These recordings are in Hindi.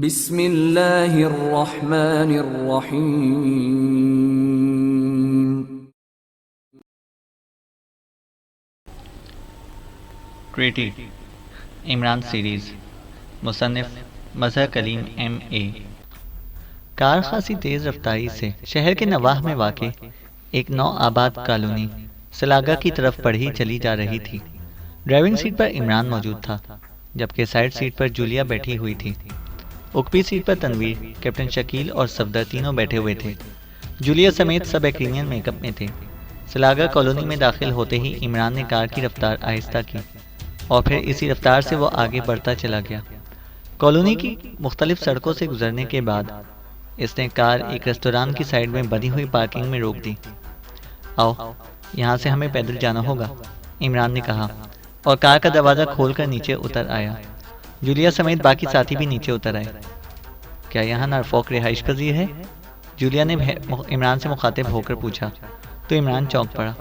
बिस्मिल्लाहिर्रहमानिर्रहीम। ट्रीटी इमरान सीरीज़ मुसन्निफ़ मज़हर कलीम M.A। कार खासी तेज़ रफ्तारी से शहर के नवाह में वाक़े एक नौ आबाद कॉलोनी सलागा की तरफ बढ़ी चली जा रही थी। ड्राइविंग सीट पर इमरान मौजूद था, जबकि साइड सीट पर जूलिया बैठी हुई थी। उकपी सीट पर तनवीर, कैप्टन शकील और सफदर तीनों बैठे हुए थे। जूलिया समेत सब एक्रीनियन मेकअप में थे। सलागा कॉलोनी में दाखिल होते ही इमरान ने कार की रफ्तार आहिस्ता की और फिर इसी रफ्तार से वो आगे बढ़ता चला गया। कॉलोनी की मुख्तलिफ सड़कों से गुजरने के बाद इसने कार एक रेस्तोरां की साइड में बनी हुई पार्किंग में रोक दी। आओ, यहाँ से हमें पैदल जाना होगा, इमरान ने कहा और कार का दरवाज़ा खोलकर नीचे उतर आया। जूलिया समेत बाकी साथी भी नीचे उतर आए। क्या यहाँ नॉरफॉक रिहाइश पजीर है? जूलिया ने इमरान से मुखातिब होकर पूछा तो इमरान चौंक पड़ा।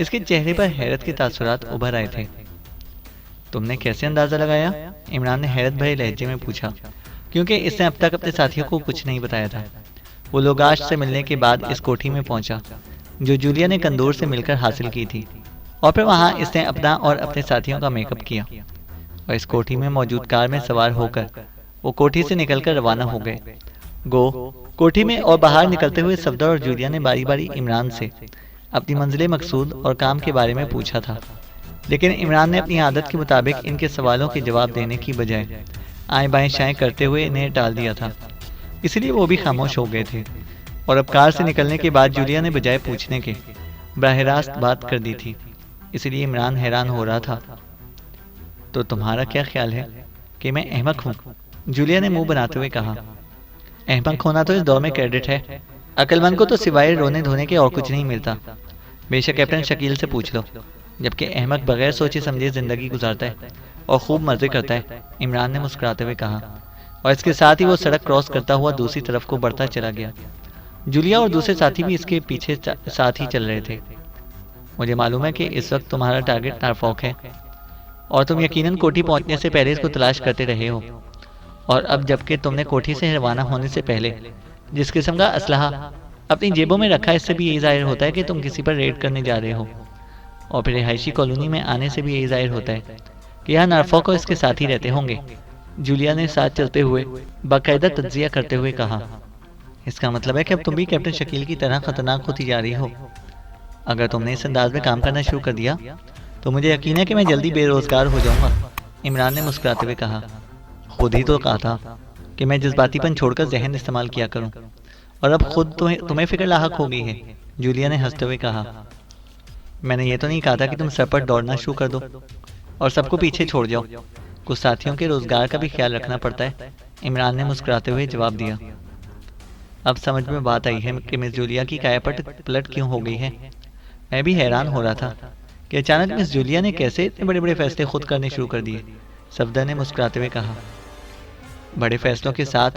इसके चेहरे पर हैरत के तासुरात उभर आए थे। तुमने कैसे अंदाज़ा लगाया? इमरान ने हैरत भरे लहजे में पूछा, क्योंकि इसने अब तक अपने साथियों को कुछ नहीं बताया था। वो लोग आश से मिलने के बाद इस कोठी में पहुंचा जो जूलिया ने कंदूर से मिलकर हासिल की थी, और फिर वहाँ इसने अपना और अपने साथियों का मेकअप किया और इस कोठी में मौजूद कार में सवार होकर वो कोठी से निकलकर रवाना हो गए। कोठी में और बाहर निकलते हुए सफदर और जूलिया ने बारी बारी इमरान से अपनी मंजिल मकसूद और काम के बारे में पूछा था, लेकिन इमरान ने अपनी आदत के मुताबिक इनके सवालों के जवाब देने की बजाय आएँ बाएँ शाएँ करते हुए इन्हें टाल दिया था। इसलिए वो भी खामोश हो गए थे और अब कार से निकलने के बाद जूलिया ने बजाय पूछने के बराह रास्त बात कर दी थी। इसलिए इमरान हैरान हो रहा था। तो तुम्हारा क्या ख्याल है कि मैं अहमक हूँ? जूलिया ने मुंह बनाते हुए कहा। अहमक होना तो इस दौर में क्रेडिट है। अक्लमंद को तो सिवाय रोने धोने के और कुछ नहीं मिलता। बेशक कैप्टन शकील से पूछ लो, जबकि अहमक बगैर सोचे समझे जिंदगी गुजारता है और खूब मजे करता है, इमरान ने मुस्कुराते हुए कहा, और इसके साथ ही वो सड़क क्रॉस करता हुआ दूसरी तरफ को बढ़ता चला गया। जूलिया और दूसरे साथी भी इसके पीछे साथ ही चल रहे थे। मुझे मालूम है कि इस वक्त तुम्हारा टारगेट नॉरफॉक है और तुम यकीनन कोठी पहुंचने से पहले इसको तलाश करते रहे हो, और अब जबकि तुमने कोठी से रवाना होने से पहले जिस किस्म का असलहा अपनी जेबों में रखा है, इससे भी यही जाहिर होता है कि तुम किसी पर रेड करने जा रहे हो, और फिर रिहायशी कॉलोनी में आने से भी यही जाहिर होता है कि यहाँ नॉरफॉक और इसके साथी रहते होंगे। जूलिया ने साथ चलते हुए बाकायदा तज्जिया करते हुए कहा। इसका मतलब है कि अब तुम भी कैप्टन शकील की तरह खतरनाक होती जा रही हो। अगर तुमने इस अंदाज में काम करना शुरू कर दिया तो मुझे यकीन है कि मैं जल्दी बेरोजगार हो जाऊंगा, इमरान ने मुस्कुराते हुए कहा। खुद ही तो कहा था कि मैं जज्बातीपन छोड़कर जहन इस्तेमाल किया करूं, और अब खुद तुम्हें फिक्र लाहक हो गई है, जूलिया ने हंसते हुए कहा। मैंने ये तो नहीं कहा था कि तुम सर पर दौड़ना शुरू कर दो और सबको पीछे छोड़ जाओ। कुछ साथियों के रोजगार का भी ख्याल रखना पड़ता है, इमरान ने मुस्कुराते हुए जवाब दिया। अब समझ में बात आई है कि मिस जूलिया की कायापलट पलट क्यों हो गई है। मैं भी हैरान हो रहा था कि अचानक मिस जूलिया ने कैसे इतने बड़े बड़े फैसले खुद करने शुरू कर दिए, सफदर ने मुस्कुराते हुए कहा। बड़े फैसलों के साथ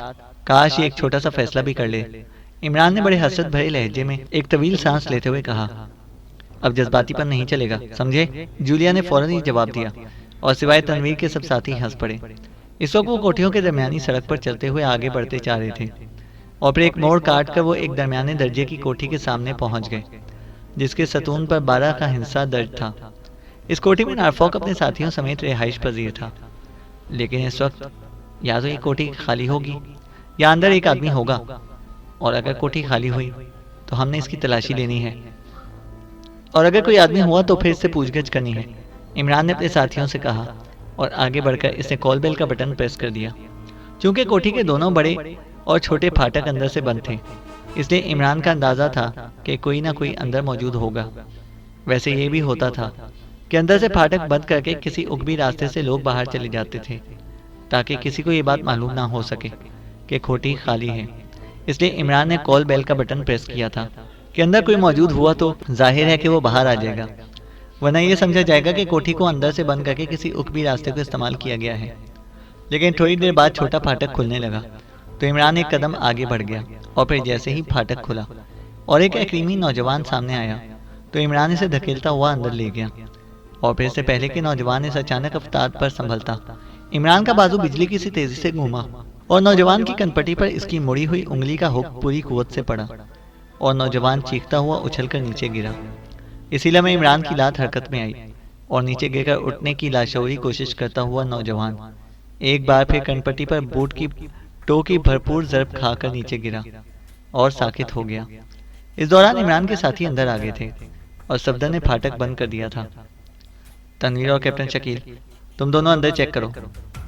काश ये एक छोटा सा फैसला भी कर ले, इमरान ने बड़े हसरत भरे लहजे में एक तवील सांस लेते हुए कहा। अब जज्बातीपन नहीं चलेगा, समझे? जूलिया ने फौरन ही जवाब दिया, और सिवाय तनवीर के सब साथी हंस पड़े। इस वक्त वो कोठियों के दरमियानी सड़क पर चलते हुए आगे बढ़ते जा रहे थे, और फिर एक मोड़ काट कर वो एक दरमियाने दर्जे की कोठी के सामने पहुंच गए, जिसके सतून पर 12 का हिस्सा दर्ज था। इस कोठी में नॉरफॉक अपने साथियों समेत रिहाइश पजीर था, लेकिन इस वक्त या तो ये कोठी खाली होगी या अंदर एक आदमी होगा, और अगर कोठी खाली हुई तो हमने इसकी तलाशी लेनी है, और अगर कोई आदमी हुआ तो फिर इससे पूछगछ करनी है, इमरान ने अपने साथियों से कहा, और आगे बढ़कर इसने कॉल बेल का बटन प्रेस कर दिया। चूंकि कोठी के दोनों बड़े और छोटे फाटक अंदर से बंद थे, इसलिए इमरान का अंदाजा था कि कोई ना कोई अंदर मौजूद होगा। वैसे ये भी होता था कि अंदर से फाटक बंद करके किसी उगबी रास्ते से लोग बाहर चले जाते थे, ताकि किसी को ये बात मालूम ना हो सके कि कोठी खाली है। इसलिए इमरान ने कॉल बेल का बटन प्रेस किया था कि अंदर कोई मौजूद हुआ तो जाहिर है कि वो बाहर आ जाएगा, वरना ये समझा जाएगा कि कोठी को अंदर से बंद करके किसी उगबी रास्ते को इस्तेमाल किया गया है। लेकिन थोड़ी देर बाद छोटा फाटक खुलने लगा तो इमरान एक कदम आगे बढ़ गया, और फिर जैसे ही फाटक खुला और एक अक्रीमी नौजवान सामने आया तो इमरान इसे धकेलता हुआ अंदर ले गया, और फिर से पहले के नौजवान इस अचानक अवतार पर संभलता इमरान का बाजू बिजली की सी तेजी से घूमा और नौजवान की कनपटी पर इसकी मुड़ी हुई उंगली का हुक पूरी कुवत से पड़ा और नौजवान चीखता हुआ उछलकर नीचे गिरा। इसी लम्हे इमरान की लात हरकत में आई और नीचे गिरकर उठने की लाशौरी कोशिश करता हुआ नौजवान एक बार फिर कनपटी पर बूट की टो की भरपूर जरब खाकर नीचे गिरा और साकित हो गया। इस दौरान इमरान के साथी अंदर आ गए थे और सफदर ने फाटक बंद कर दिया था। तनवीर और कैप्टन शकील, तुम दोनों अंदर चेक करो,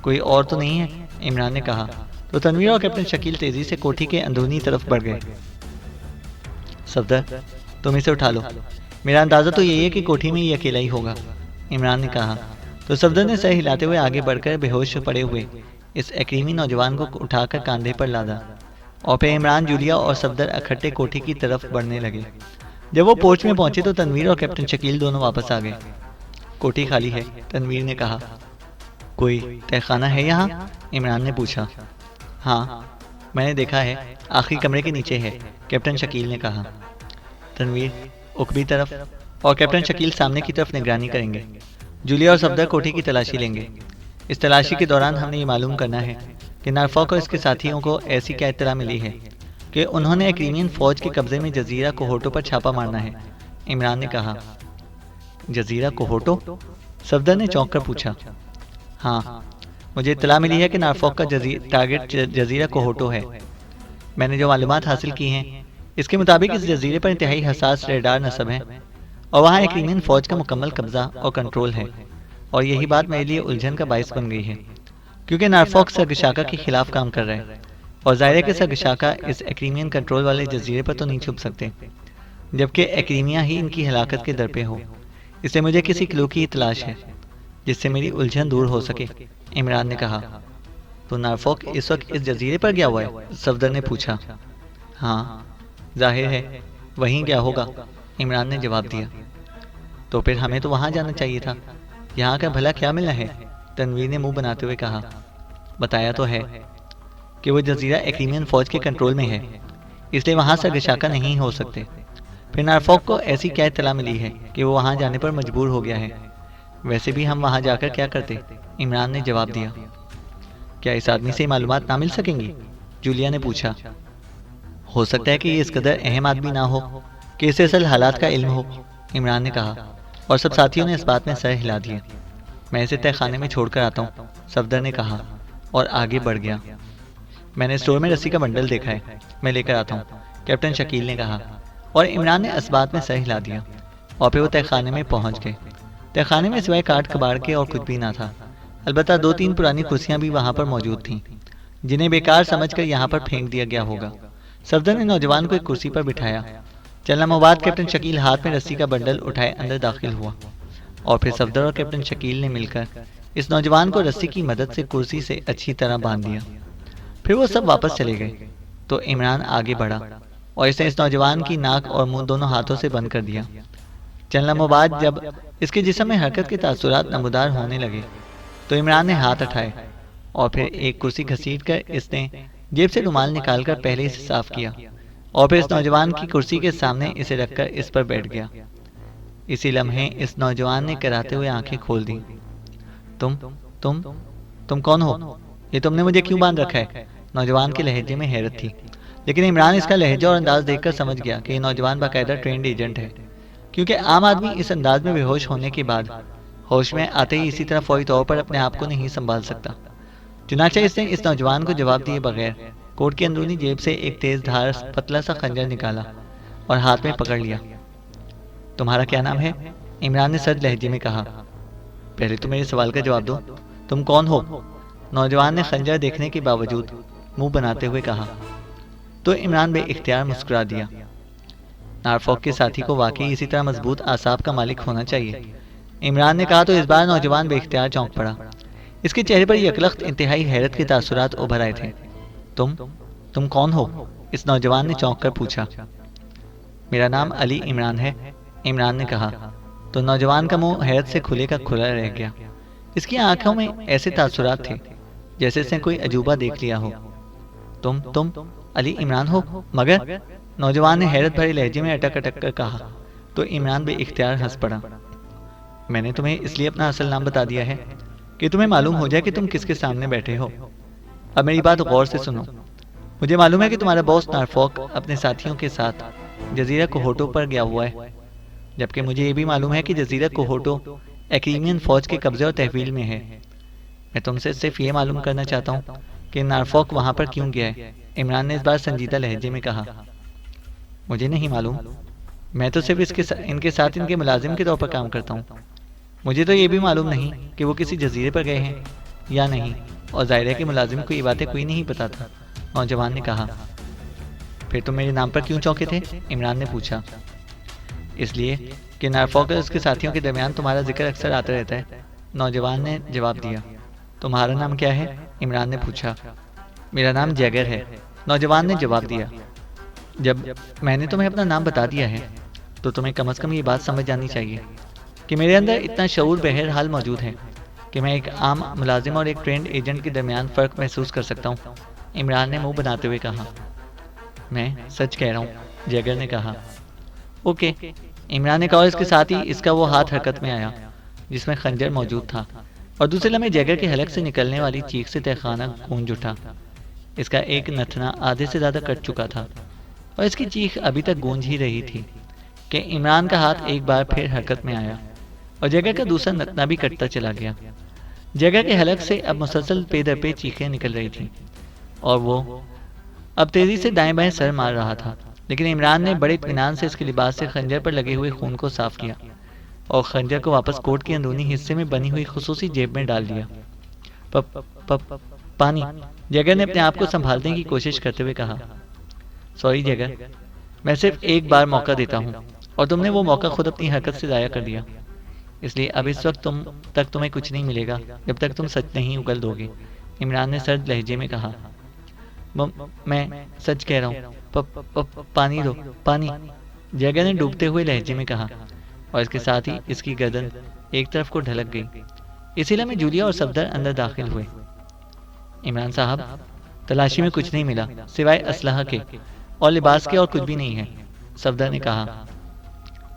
कोई और तो नहीं है, इमरान ने कहा। तो तनवीर और कैप्टन शकील तेजी से कोठी के अंदरूनी तरफ बढ़ गए। सफदर, तुम इसे उठा लो, मेरा अंदाजा तो यही है कि कोठी में ये अकेला ही होगा, इमरान ने कहा। तो सफदर ने सर हिलाते हुए आगे बढ़कर बेहोश पड़े हुए इस अक्रीमी नौजवान को उठाकर कंधे पर लादा और फिर इमरान, जूलिया और सफदर इकट्ठे कोठी की तरफ बढ़ने लगे। जब वो पोर्च में पहुंचे तो तनवीर और कैप्टन शकील दोनों वापस आ गए। कोठी खाली है, तनवीर ने कहा। कोई तहखाना है यहाँ, इमरान ने पूछा। हाँ, मैंने देखा है, आखिरी कमरे के नीचे है, कैप्टन शकील ने कहा। तनवीर उकबी तरफ और कैप्टन शकील सामने की तरफ निगरानी करेंगे। जूलिया और सफदर कोठी की तलाशी लेंगे। इस तलाशी के दौरान हमने ये मालूम करना है कि नारफॉक और इसके साथियों को ऐसी क्या इत्तला मिली है कि उन्होंने अक्रीमियन फौज के कब्जे में जजीरा कोहोटो पर छापा मारना है, इमरान ने कहा। जजीरा कोहोटो? सफदर ने चौंक कर पूछा। हाँ, मुझे इत्तला मिली है कि नारफॉक का टारगेट जजीरा कोहोटो है। मैंने जो मालूमात हासिल की हैं, इसके मुताबिक इस जजीरे पर इंतहाई हसास रेडार नस्ब है और वहाँ एक अक्रीमियन फौज का मुकम्मल कब्जा और कंट्रोल है। और यही बात मेरे लिए उलझन का बायस बन गई है, क्योंकि नारफॉक सरगशाका के खिलाफ काम कर रहा है और ज़ाहिर है कि सरगशाका इस अक्रीमियन कंट्रोल वाले जजीरे पर तो नहीं छुप सकते, जबकि अक्रीमिया ही इनकी हलाकत के दर पे हो। इसलिए मुझे किसी क्लू की तलाश है जिससे मेरी उलझन दूर हो सके, इमरान ने कहा। तो नारफॉक इस वक्त इस जजीरे पर गया हुआ है, सफदर ने पूछा। हाँ, जाहिर है वहीं गया होगा, इमरान ने जवाब दिया। तो फिर हमें तो वहाँ जाना चाहिए था, यहाँ का भला क्या मिलना है, तनवीर ने मुंह बनाते हुए कहा। बताया तो है कि वो जजीरा अक्रीमियन फौज के कंट्रोल में है, इसलिए वहाँ सरगशाका नहीं हो सकते। फिर नारफॉक को ऐसी क्या इत्तला मिली है कि वो वहाँ जाने पर मजबूर हो गया है। वैसे भी हम वहाँ जाकर क्या करते, इमरान ने जवाब दिया। क्या इस आदमी से मालूमात ना मिल सकेंगी, जूलिया ने पूछा। हो सकता है कि ये इस कदर अहम आदमी ना हो कि इसे असल हालात का इल्म हो, इमरान ने कहा। और सब साथियों ने इस बात में सर हिला दिया। मैं इसे तहखाने में छोड़कर आता हूँ, सफदर ने कहा और आगे बढ़ गया। मैंने स्टोर में रस्सी का बंडल देखा है, मैं लेकर आता हूँ, कैप्टन शकील ने कहा। और इमरान ने इस बात में सर हिला दिया और फिर वो तहखाने में पहुँच गए। तहखाने में सिवाय काट कबाड़ के और कुछ भी ना था। अलबत्ता 2-3 पुरानी कुर्सियाँ भी वहाँ पर मौजूद थीं, जिन्हें बेकार समझकर यहाँ पर फेंक दिया गया होगा। सफदर ने नौजवान को एक कुर्सी पर बिठाया। चलना बाद कैप्टन शकील हाथ में रस्सी का बंडल उठाए अंदर दाखिल हुआ और फिर सफदर और कैप्टन शकील ने मिलकर इस नौजवान को रस्सी की मदद से कुर्सी से अच्छी तरह बांध दिया। फिर वो सब वापस चले गए तो इमरान आगे बढ़ा और इसने इस नौजवान की नाक और मुंह दोनों हाथों से बंद कर दिया। चलना बाद जब इसके जिस्म में हरकत के तासुरात नमूदार होने लगे तो इमरान ने हाथ उठाए और फिर एक कुर्सी घसीट कर इसने जेब से रुमाल निकालकर पहले इसे साफ किया और फिर इस नौजवान की कुर्सी के सामने इसे रखकर इस पर बैठ गया। इसी लम्हे इस नौजवान ने कराते हुए आंखें खोल दी। तुम कौन हो? ये तुमने मुझे क्यों बांध रखा है? नौजवान के लहजे में हैरत थी, लेकिन इमरान इसका लहजा और अंदाज देखकर समझ गया कि ये नौजवान बाकायदा ट्रेंड एजेंट है, क्योंकि आम आदमी इस अंदाज में बेहोश होने के बाद होश में आते ही इसी तरह फौरी तौर पर अपने आप को नहीं संभाल सकता। चुनाचे इसने इस नौजवान को जवाब दिए बगैर कोट की अंदरूनी जेब से एक तेज धार पतला सा खंजर निकाला और हाथ में पकड़ लिया। तुम्हारा क्या नाम है? इमरान ने सर्द लहजे में कहा। पहले तो मेरे सवाल का जवाब दो, तुम कौन हो? नौजवान ने खंजर देखने के बावजूद मुंह बनाते हुए कहा। तो इमरान बे इख्तियार मुस्कुरा दिया। नारफॉक के साथी को वाकई इसी तरह मजबूत आसाब का मालिक होना चाहिए, इमरान ने कहा। तो इस बार नौजवान बे इख्तियार चौंक पड़ा। इसके चेहरे पर यकलख्त इंतहाई हैरत के तासुरात उभर आए थे। तुम कौन हो? इस नौजवान ने चौंक कर पूछा। मेरा नाम अली इमरान है, इमरान ने कहा। तो नौजवान का मुंह हैरत से खुले का खुला रह गया। इसकी आंखों में ऐसे तासुरात थे जैसे इसने कोई अजूबा देख लिया हो। तुम अली इमरान हो? मगर? नौजवान ने हैरत भरे लहजे में अटक अटक कर कहा। तो इमरान बे इख्तियार हंस पड़ा। मैंने तुम्हें इसलिए अपना असल नाम बता दिया है कि तुम्हें मालूम हो जाए कि तुम किसके सामने बैठे हो। अब मेरी बात गौर से सुनो। मुझे मालूम है कि तुम्हारा बॉस नॉरफॉक अपने साथियों के साथ जजीरा कोहोटो पर गया हुआ है, जबकि मुझे ये भी मालूम है कि जजीरा कोहोटो एक्रीमियन फौज के कब्जे और तहवील में है। मैं तुमसे सिर्फ ये मालूम करना चाहता हूँ कि नॉरफॉक वहाँ पर क्यों गया है। इमरान ने इस बार संजीदा लहजे में कहा। मुझे नहीं मालूम, मैं तो सिर्फ इनके साथ इनके मुलाजिम के तौर पर काम करता हूँ। मुझे तो ये भी मालूम नहीं कि वो किसी जजीरे पर गए हैं या नहीं, और जाहिर है कि मुलाजिम को ये बातें कोई नहीं पता था। नौजवान ने कहा। फिर तुम मेरे नाम पर क्यों चौंके थे? इमरान ने पूछा। इसलिए कि नॉरफॉक और उसके साथियों के दरमियान तुम्हारा जिक्र अक्सर आता रहता है, नौजवान ने जवाब दिया। तुम्हारा नाम क्या है? इमरान ने पूछा। मेरा नाम जैगर है, नौजवान ने जवाब दिया। जब मैंने तुम्हें अपना नाम बता दिया है तो तुम्हें कम से कम ये बात समझ जानी चाहिए कि मेरे अंदर इतना शऊर बहरहाल मौजूद है कि मैं एक आम मुलाजिम और एक ट्रेंड एजेंट के दरमियान फ़र्क महसूस कर सकता हूँ। इमरान ने मुंह बनाते हुए कहा। मैं सच कह रहा हूँ, जैगर ने कहा। ओके, इमरान ने कहा। इसके साथ ही इसका वो हाथ हरकत में आया जिसमें खंजर मौजूद था, और दूसरे लम्हे जैगर के हलक से निकलने वाली चीख से तहखाना गूंज उठा। इसका एक नथना आधे से ज़्यादा कट चुका था और इसकी चीख अभी तक गूंज ही रही थी कि इमरान का हाथ एक बार फिर हरकत में आया और जैगर का दूसरा नथना भी कटता चला गया। जैगर के हलक से अब मुसलसल पे दर पे चीखें निकल रही थीं और वो अब तेजी से दाएं बाएं सर मार रहा था, लेकिन इमरान ने बड़े इत्मीनान से इसके लिबास से खंजर पर लगे हुए खून को साफ किया और खंजर को वापस कोट के अंदरूनी हिस्से में बनी हुई खुसूसी जेब में डाल दिया। पानी, जैगर ने अपने आप को संभालने की कोशिश करते हुए कहा। सॉरी जैगर, मैं सिर्फ एक बार मौका देता हूँ और तुमने वो मौका खुद अपनी हरकत से ज़ाया कर दिया, इसलिए अब इस वक्त तुम्हें कुछ नहीं मिलेगा जब तक तुम सच नहीं उगल दोगे। इमरान ने सर्द लहजे में कहा। मैं सच कह रहा हूँ, पानी दो, पानी, जैगर ने डूबते हुए लहजे में कहा, और इसके साथ ही इसकी गर्दन एक तरफ को ढलक गई। इसी लम्हे जूलिया और सफदर अंदर दाखिल हुए। इमरान साहब, तलाशी में कुछ नहीं मिला सिवाय असलहा के और लिबास के, और कुछ भी नहीं है, सफदर ने कहा।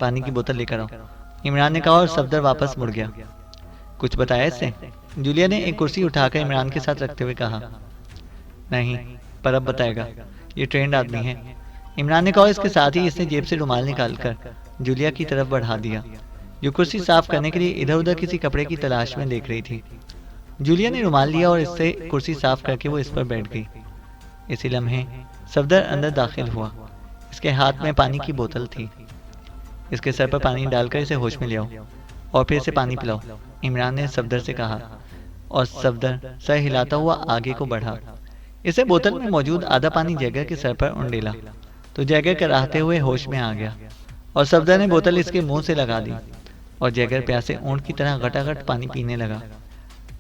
पानी की बोतल लेकर आओ, इमरान ने कहा, और सफदर वापस मुड़ गया। कुछ बताया इससे? जूलिया ने एक कुर्सी उठाकर इमरान के साथ रखते हुए कहा। नहीं, पर अब बताएगा, ये ट्रेंड आदमी है, इमरान ने कहा। इसके साथ ही इसने जेब से रुमाल निकालकर जूलिया की तरफ बढ़ा दिया, जो कुर्सी साफ करने के लिए इधर उधर किसी कपड़े की तलाश में देख रही थी। जूलिया ने रुमाल लिया और इससे कुर्सी साफ करके वो इस पर बैठ गई। इसी लम्हे सफदर अंदर दाखिल हुआ। इसके हाथ में पानी की बोतल थी। इसके सर पर पानी डालकर इसे होश में ले आओ और फिर इसे पानी पिलाओ, इमरान ने सफदर से कहा, और सफदर सर हिलाता हुआ आगे को बढ़ा। इसे बोतल में मौजूद आधा पानी जैगर के सर पर उंडेला तो जैगर कराहते हुए होश में आ गया और सफदर ने बोतल इसके मुंह से लगा दी और जैगर प्यासे ऊंट की तरह घटाघट पानी पीने लगा।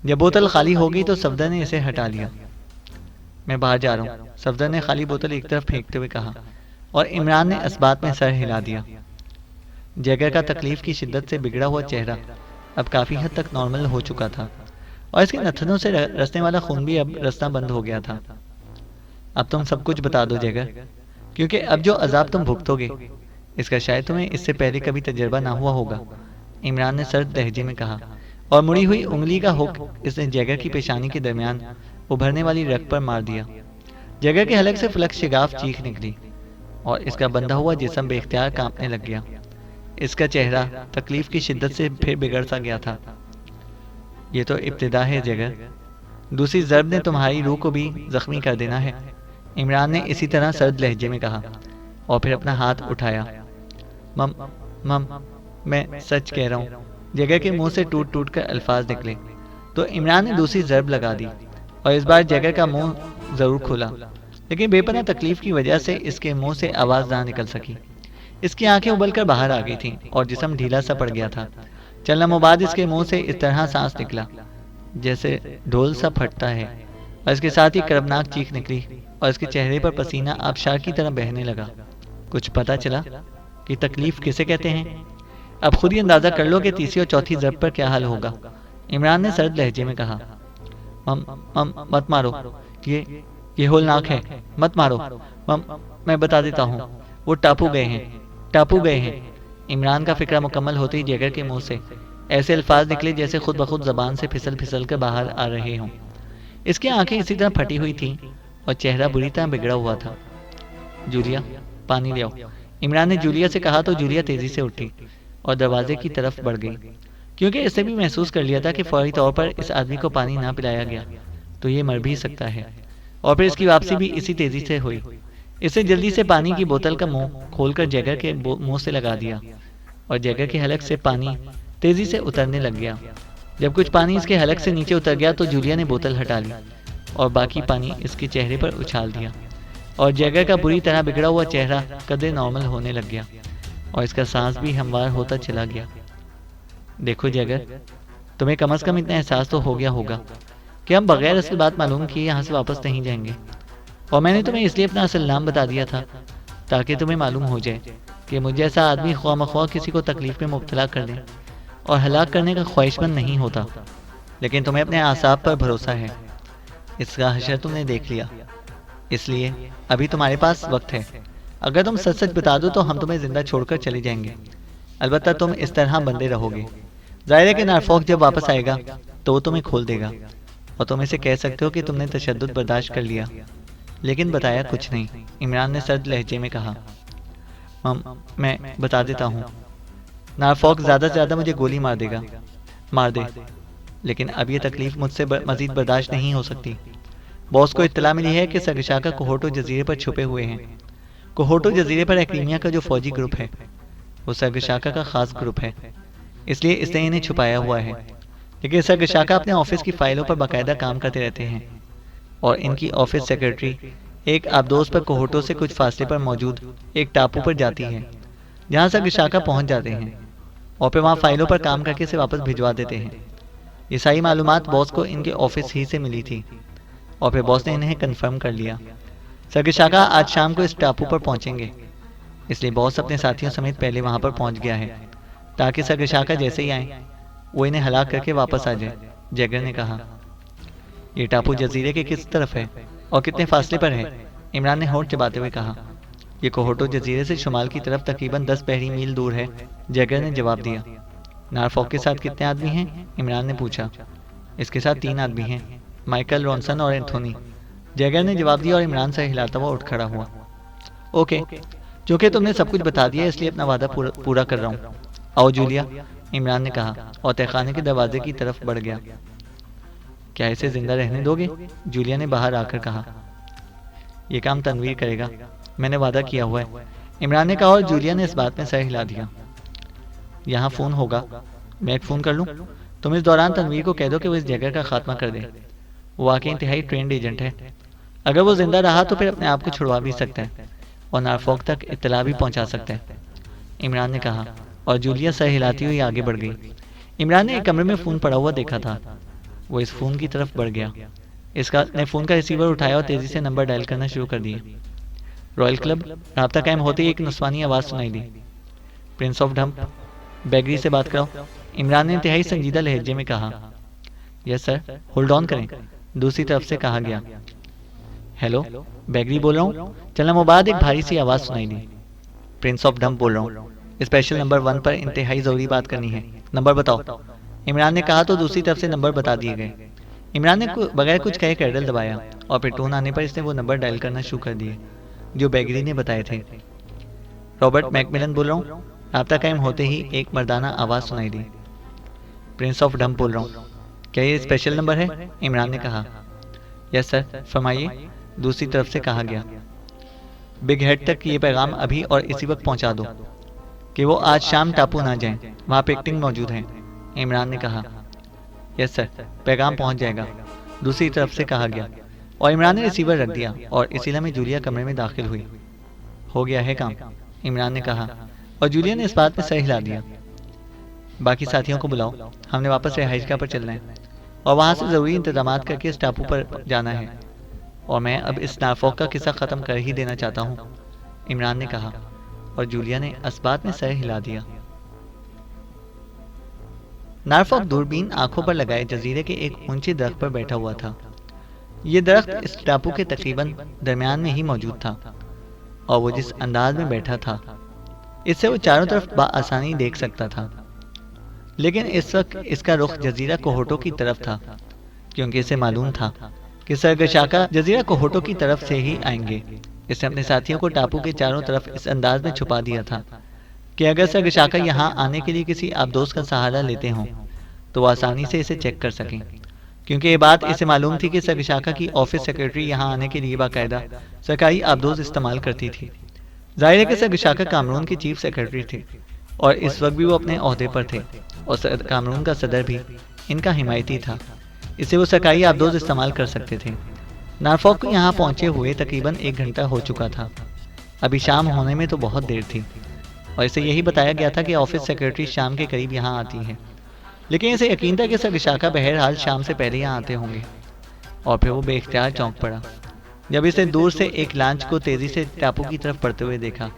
जब बोतल खाली हो गई तो सफदर ने इसे हटा लिया। मैं बाहर जा रहा हूँ, सफदर ने खाली बोतल एक तरफ फेंकते हुए कहा, और इमरान ने इस्बात में सर हिला दिया। जैगर का तकलीफ की शिद्दत से बिगड़ा हुआ चेहरा अब काफ़ी हद तक नॉर्मल हो चुका था और इसके नथनों से रसने वाला खून भी अब रसना बंद हो गया था। अब तुम सब कुछ बता दो जैगर, क्योंकि अब जो अजाब तुम भुगतोगे इसका शायद तुम्हें इससे पहले कभी तजर्बा ना हुआ होगा, इमरान ने सर्द लहजे में कहा, और मुड़ी हुई उंगली का हुक इसने जैगर की पेशानी के दरमियान उभरने वाली रग पर मार दिया। जैगर के हलक से फलक शिगाफ चीख निकली और इसका बंधा हुआ जिस्म बेख्तियार कांपने लग गया। इसका चेहरा तकलीफ की शिद्दत से फिर बिगड़ सा गया था। ये तो इब्तिदा है जैगर, दूसरी ज़र्ब ने तुम्हारी रूह को भी जख्मी कर देना है, इमरान ने इसी तरह सर्द लहजे में कहा और फिर अपना हाथ उठाया। मम मैं सच कह रहा हूँ, जैगर के मुंह से टूट टूट कर अल्फाज निकले तो इमरान ने दूसरी ज़र्ब लगा दी और इस बार जैगर का मुंह ज़रूर खुला, लेकिन बेपनाह तकलीफ की वजह से इसके मुंह से आवाज़ ना निकल सकी। इसकी आंखें उबलकर बाहर आ गई थीं और जिस्म ढीला सा पड़ गया था। चंद लम्हों बाद इसके मुंह से इस तरह सांस निकला जैसे ढोल सा फटता है और इसके साथ ही कर्बनाक चीख निकली और इसके चेहरे पर पसीना आबशार की तरह बहने लगा। कुछ पता चला कि तकलीफ किसे कहते हैं? अब खुद ही अंदाज़ा कर लो कि तीसरी और चौथी ज़र्ब पर क्या हाल होगा, इमरान ने सर्द लहजे में कहा। मत मारो, ये होलनाक है, मत मारो। मैं बता देता हूँ, वो टापू गए हैं। इमरान का फिक्रा मुकम्मल होते ही जैगर के मुंह से ऐसे अल्फाज निकले जैसे खुद ब खुद ज़बान से फिसल फिसल कर बाहर आ रहे हों। इसकी आंखें इसी तरह फटी हुई थीं और चेहरा बुरी तरह बिगड़ा हुआ था। जूलिया, पानी ले आओ, इमरान ने जूलिया से कहा तो जूलिया तेजी से उठी और दरवाजे की तरफ बढ़ गई, क्योंकि इससे भी महसूस कर लिया था कि फौरी तौर पर इस आदमी को पानी ना पिलाया गया तो ये मर भी सकता है। और फिर इसकी वापसी भी इसी तेजी से हुई। इसने जल्दी से पानी की बोतल का मुंह खोलकर जैगर के मुंह से लगा दिया और जैगर के हलक से पानी तेजी से उतरने लग गया। जब कुछ पानी इसके हलक से नीचे उतर गया तो जूलिया ने बोतल हटा ली और बाकी पानी इसके चेहरे पर उछाल दिया और जैगर का बुरी तरह बिगड़ा हुआ चेहरा कदरे नॉर्मल होने लग गया और इसका सांस भी हमवार होता चला गया। देखो जैगर, तुम्हें कम से कम इतना एहसास तो हो गया होगा कि हम बगैर असल बात मालूम किए यहाँ से वापस नहीं जाएंगे। और मैंने तुम्हें इसलिए अपना असल नाम बता दिया था ताकि तुम्हें मालूम हो जाए कि मुझे ऐसा आदमी ख्वामख्वाह किसी को तकलीफ में मुब्तला करने और हलाक करने का ख्वाहिशमंद नहीं होता। लेकिन तुम्हें अपने आसाब पर भरोसा है, इसका हशर तुमने देख लिया, इसलिए अभी तुम्हारे पास वक्त है। अगर तुम सच सच बता दो तो हम तुम्हें जिंदा छोड़कर चले जाएंगे। अलबत्ता तुम इस तरह बंदे रहोगे। जाहिर है कि नारफॉक जब वापस आएगा तो वो तुम्हें खोल देगा और तुम इसे कह सकते हो कि तुमने तशद्दुद बर्दाश्त कर लिया, लेकिन बताया कुछ नहीं। इमरान ने सर्द लहजे में कहा, मैं बता देता हूँ। नारफॉक ज़्यादा से ज़्यादा मुझे गोली मार देगा, मार दे, लेकिन अब ये तकलीफ मुझसे मजीद बर्दाश्त नहीं हो सकती। बॉस को इत्तला मिली है कि सरगशाका कोहोटो जजीरे पर छुपे हुए हैं। कोहोटो जजीरे पर एक्रीमिया का जो फौजी ग्रुप है वो सरगशाका का खास ग्रुप है, इसलिए इसने इन्हें छुपाया हुआ है। लेकिन सरगशाका अपने ऑफिस की फाइलों पर बाकायदा काम करते रहते हैं और इनकी ऑफिस सेक्रेटरी एक आबदोस पर कोहोटो से कुछ फासले पर मौजूद एक टापू पर जाती है जहाँ सरगशाका पहुँच जाते हैं और फिर वहाँ फाइलों पर काम करके इसे वापस भिजवा देते हैं। ये सारी मालूमात बॉस को इनके ऑफिस ही से मिली थी और फिर बॉस ने इन्हें कंफर्म कर लिया। सरगशाका आज शाम को इस टापू पर पहुंचेंगे, इसलिए बॉस अपने साथियों समेत पहले वहां पर पहुंच गया है ताकि सरगशाका जैसे ही आए वो इन्हें हलाक करके वापस आ जाए। जैगर ने कहा, ये टापू जजीरे के किस तरफ है और कितने फासले पर है? इमरान ने होंठ चबाते हुए कहा, ये कोहोटो जजीरे से शुमाल की तरफ तकरीबन 10 बहरी मील दूर है। जैगर ने जवाब दिया। नारफॉक के साथ कितने आदमी हैं? इमरान ने पूछा। इसके साथ 3 आदमी हैं, माइकल, रॉनसन और एंथोनी। जैगर ने जवाब दिया और इमरान से हिलाता हुआ उठ खड़ा हुआ। ओके, चूंकि तुमने सब कुछ बता दिया इसलिए अपना वादा पूरा कर रहा हूँ। आओ जूलिया, इमरान ने कहा और तहखाने के दरवाजे की तरफ बढ़ गया। क्या इसे जिंदा रहने दोगे? जूलिया ने बाहर आकर कहा। यह काम तनवीर करेगा, मैंने वादा किया हुआ है, इमरान ने कहा और जूलिया ने इस बात में सर हिला दिया। यहाँ फ़ोन होगा, मैं एक फ़ोन कर लूँ? तुम इस दौरान तनवीर को कह दो कि वो इस जगह का खात्मा कर दे। वो वाकई इंतहाई ट्रेंड एजेंट है। अगर वो जिंदा रहा तो फिर अपने आप को छुड़वा भी सकता है और नारफॉक तक इत्तला भी पहुंचा सकता है, इमरान ने कहा और जूलिया सर हिलाती हुई आगे बढ़ गई। इमरान ने एक कमरे में फ़ोन पड़ा हुआ देखा था। वो इस फ़ोन की तरफ बढ़ गया। इसका ने फ़ोन का रिसीवर उठाया और तेज़ी से नंबर डायल करना शुरू कर दिए। Royal club. राब्ता कायम होते ही एक नुस्वानी आवाज़ सुनाई दी। प्रिंस ऑफ डंप, बैगरी से बात कराओ, इमरान ने इंतहाई संजीदा लहजे में कहा। यस सर, होल्ड ऑन करें, दूसरी तरफ से कहा गया। हेलो, बैगरी बोल रहा हूँ। चलना मुबाद एक भारी सी आवाज़ सुनाई दी। प्रिंस ऑफ डंप बोल रहा हूँ, स्पेशल नंबर 1 पर इंतहाई ज़रूरी बात करनी है, नंबर बताओ, इमरान ने कहा तो दूसरी तरफ से नंबर बता दिए गए। इमरान ने बगैर कुछ कहे कैडल दबाया और फिर टोन आने पर इसने वो नंबर डायल करना शुरू कर दिए जो बैगरी ने बताए थे। रॉबर्ट मैकमिलन बोल रहा हूँ। राब्ता कायम होते ही एक मर्दाना आवाज़ सुनाई दी। प्रिंस ऑफ डंप बोल रहा हूँ, क्या ये स्पेशल नंबर है? इमरान ने कहा। यस सर, फरमाइए, दूसरी तरफ से कहा गया। बिग हेड तक ये पैगाम अभी और इसी वक्त पहुंचा दो कि वो आज शाम टापू ना जाएं, वहाँ पिकटिंग मौजूद है, इमरान ने कहा। यस सर, पैगाम पहुंच जाएगा, दूसरी तरफ से कहा गया और इमरान ने रिसीवर रख दिया और इसी लम्हे जूलिया कमरे में दाखिल हुई। हो गया है काम, इमरान ने कहा और जूलिया ने इस बात में सर हिला दिया। बाकी साथियों को बुलाओ, हमने वापस रिहाइशगाह पर चलना है और वहाँ से ज़रूरी इंतजाम करके इस टापू पर जाना है और मैं अब इस नारफॉक का किस्सा ख़त्म कर ही देना चाहता हूँ, इमरान ने कहा और जूलिया ने इस बात में सर हिला दिया। नारफॉक दूरबीन आंखों पर लगाए जजीरे के एक ऊंचे दरख्त पर बैठा हुआ था। ये दरख्त इस टापू के तकरीबन दरमियान में ही मौजूद था और वो जिस अंदाज में बैठा था इससे वो चारों तरफ बआसानी देख सकता था। लेकिन इस वक्त इसका रुख जजीरा कोहोटो की तरफ था क्योंकि इसे मालूम था कि सरगशाका जजीरा कोहोटो की तरफ से ही आएंगे। इसने अपने साथियों को टापू के चारों तरफ इस अंदाज में छुपा दिया था कि अगर सरगशाका यहाँ आने के लिए किसी आबदोज का सहारा लेते हों तो वो आसानी से इसे चेक कर सकें, क्योंकि ये बात इसे मालूम थी कि सरगशाका की ऑफिस सेक्रेटरी यहाँ आने के लिए बाकायदा सरकारी आबदोज इस्तेमाल करती थी। जाहिर है कि सरगशाका कामरून के चीफ सेक्रेटरी थे और इस वक्त भी वो अपने ओहदे पर थे और कामरून का सदर भी इनका हिमायती था, इससे वो सरकारी आबदोज इस्तेमाल कर सकते थे। नॉरफॉक को यहाँ पहुँचे हुए तकरीबन 1 घंटा हो चुका था। अभी शाम होने में तो बहुत देर थी और इसे यही बताया गया था कि ऑफिस सेक्रेटरी शाम के करीब यहाँ आती है, लेकिन इसे यकीन था कि सरगशाका बहरहाल शाम से पहले यहाँ आते होंगे। और फिर वो बेख्तियार चौंक पड़ा जब इसे दूर से एक लांच को तेजी से टापू की तरफ बढ़ते हुए देखा।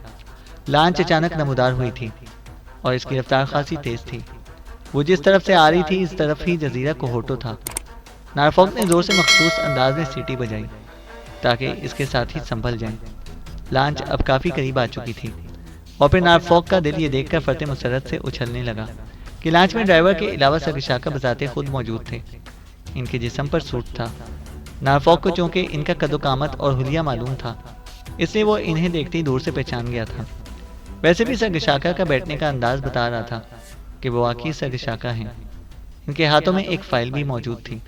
लांच अचानक नमूदार हुई थी और इसकी रफ्तार खासी तेज थी। वो जिस तरफ से आ रही थी इस तरफ ही जजीरा कोहोटो था। नॉरफॉक ने जोर से मखसूस अंदाज में सीटी बजाई ताकि इसके साथ ही संभल जाए। लांच अब काफ़ी करीब आ चुकी थी और फिर नॉरफॉक का दिल ये देखकर फरते मुसरत से उछलने लगा कि लांच में ड्राइवर के अलावा सरगशाका बजाते खुद मौजूद थे। इनके जिस्म पर सूट था। नॉरफॉक को चूंकि इनका कदोकामत और हुलिया मालूम था, इसलिए वो इन्हें देखते ही दूर से पहचान गया था। वैसे भी सरगशाका का बैठने का अंदाज बता रहा था कि वो वाकई सरगशाका हैं। इनके हाथों में एक फाइल भी मौजूद थी।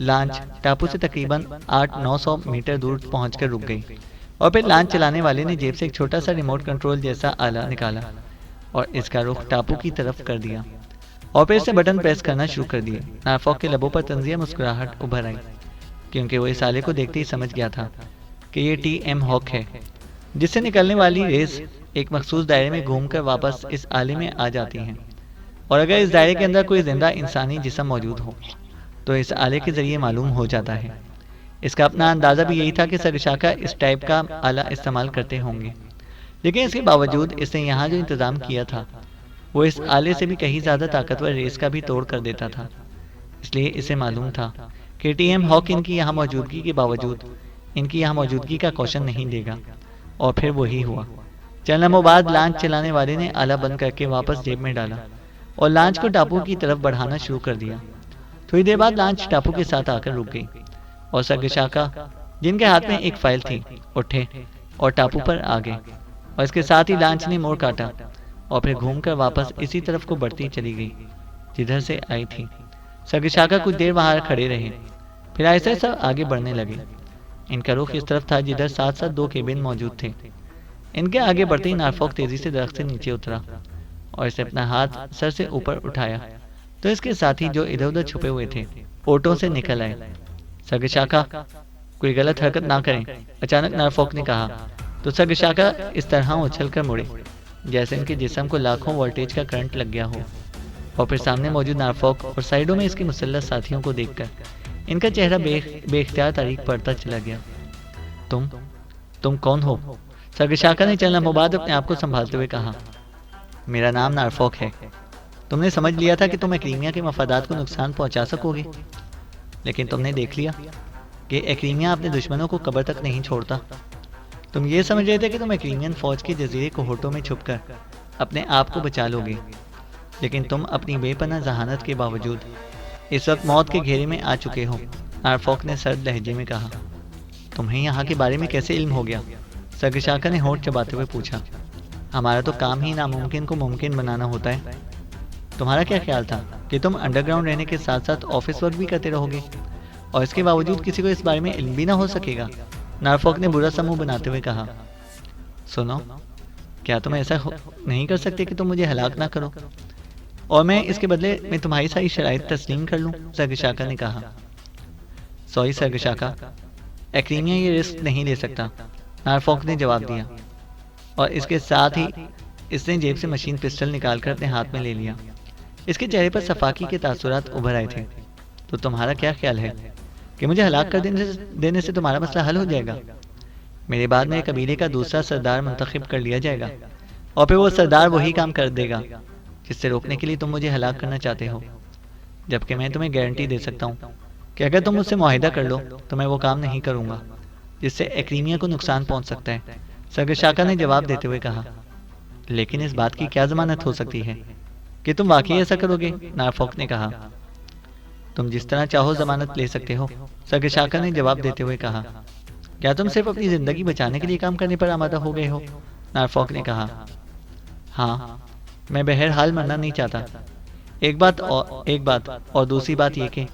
लांच टापू से तकरीबन 800-900 मीटर दूर पहुंचकर रुक गई और फिर लांच चलाने वाले ने जेब से एक छोटा सा रिमोट कंट्रोल जैसा आला निकाला और इसका रुख टापू की तरफ कर दिया और फिर से बटन प्रेस करना शुरू कर दिए। नॉरफॉक के लबों पर तंजिया मुस्कुराहट उभर आई, क्योंकि वो इस आले को देखते ही समझ गया था कि ये टी.एम. हॉक है, जिससे निकलने वाली रेस एक मखसूस दायरे में घूमकर वापस इस आले में आ जाती हैं। और अगर इस दायरे के अंदर कोई जिंदा इंसानी जिस्म मौजूद हो तो इस आले के जरिए मालूम हो जाता है। इसका अपना अंदाज़ा भी यही था कि सरगशाका इस टाइप का आला इस्तेमाल करते होंगे, लेकिन इसके बावजूद इसने यहाँ जो इंतज़ाम किया था वो इस आले से भी कहीं ज़्यादा ताकतवर रेस का भी तोड़ कर देता था। इसलिए इसे मालूम था कि टी.एम. हॉक इनकी यहाँ मौजूदगी के बावजूद इनकी यहाँ मौजूदगी का क्वेश्चन नहीं देगा। और फिर वही हुआ। चंद लम्हों बाद लांच चलाने वाले ने आला बंद करके वापस जेब में डाला और लांच को टापू की तरफ बढ़ाना शुरू कर दिया। थोड़ी देर बाद लांच टापू के साथ आकर रुक गई और सरगशाका, जिनके हाथ में एक फाइल थी, उठे और टापू पर आ गए और इसके साथ ही लांच ने मोड़ काटा और फिर घूमकर वापस इसी तरफ को बढ़ती चली गई जिधर से आई थी। सरगशाका कुछ देर वहां खड़े रहे, फिर ऐसे सब आगे बढ़ने लगे। इनका रुख इस तरफ था जिधर साथ साथ 2 केबिन मौजूद थे। इनके आगे बढ़ते ही नॉरफॉक तेजी से दरख्त से नीचे उतरा और इसे अपना हाथ सर से ऊपर उठाया तो इसके साथी जो इधर उधर छुपे हुए थे ओटों से निकल आए। सरगशाका, कोई गलत हरकत ना करें, अचानक नॉरफॉक ने कहा तो सरगशाका इस तरह उछल कर मुड़े जैसे इनके जिस्म को लाखों वोल्टेज का करंट लग गया हो और फिर सामने मौजूद नॉरफॉक और साइडों में इसके मुसल्लत साथियों को देखकर इनका चेहरा बेख्तियार तारीख पड़ता चला गया। तुम कौन हो? सरगशाका ने चंद लम्हों बाद अपने आप को संभालते हुए कहा, मेरा नाम नॉरफॉक है। तुमने समझ लिया था कि तुम एक्रीमिया के मफादात को नुकसान पहुंचा सकोगे, लेकिन तुमने देख लिया कि एक्रीमिया अपने दुश्मनों को कब्र तक नहीं छोड़ता। तुम ये समझ रहे थे कि तुम एक्रीमियन फौज के जजीरे कोहोटो में छुपकर अपने आप को बचा लोगे, लेकिन तुम अपनी बेपनाह जहानत के बावजूद इस वक्त मौत के घेरे में आ चुके हो। नॉरफॉक ने सर्द लहजे में कहा, तुम्हें यहाँ के बारे में कैसे इल्म हो गया? सरगशाका ने होंठ चबाते हुए पूछा। हमारा तो काम ही नामुमकिन को मुमकिन बनाना होता है। तुम्हारा क्या ख्याल था कि तुम अंडरग्राउंड रहने के साथ साथ ऑफिस वर्क भी करते रहोगे और इसके बावजूद किसी को इस बारे में इल्म भी ना हो सकेगा? नॉरफॉक ने बुरा सा मुंह बनाते हुए कहा, सुनो, क्या तुम ऐसा नहीं कर सकते कि तुम मुझे हलाक ना करो और मैं इसके बदले में तुम्हारी सारी शराइत तस्लीम कर लूं? सरगशाका ने कहा। सॉरी सरगशाका, एक्रीमिया ये रिस्क नहीं ले सकता, नॉरफॉक ने जवाब दिया और इसके साथ ही इसने जेब से मशीन पिस्टल निकालकर अपने हाथ में ले लिया। इसके चेहरे पर सफाकी के तासुरात उभर आए थे। तो तुम्हारा क्या ख्याल है कि मुझे हलाक कर देने से तुम्हारा मसला हल हो जाएगा? मेरे बाद मेरे कबीले का दूसरा सरदार मुंतखब कर लिया जाएगा और फिर वो सरदार वही काम कर देगा जिससे रोकने के लिए तुम मुझे हलाक करना चाहते हो। जबकि मैं तुम्हें गारंटी दे सकता हूँ कि अगर तुम मुझसे मुआहिदा कर लो तो मैं वो काम नहीं करूँगा जिससे एक्रीमिया को नुकसान पहुँच सकता है। सरगशाका ने जवाब देते हुए कहा, लेकिन इस बात की क्या जमानत हो सकती है कि तुम वाकई ऐसा करोगे? नॉरफॉक ने कहा, तुम जिस तरह चाहो जमानत ले सकते हो, सर्गशाका ने जवाब देते हुए कहा। क्या तुम सिर्फ अपनी जिंदगी बचाने के लिए काम करने पर आमादा हो गए हो? नॉरफॉक ने कहा। हाँ, मैं बहरहाल मरना नहीं चाहता। एक बात और दूसरी बात यह कि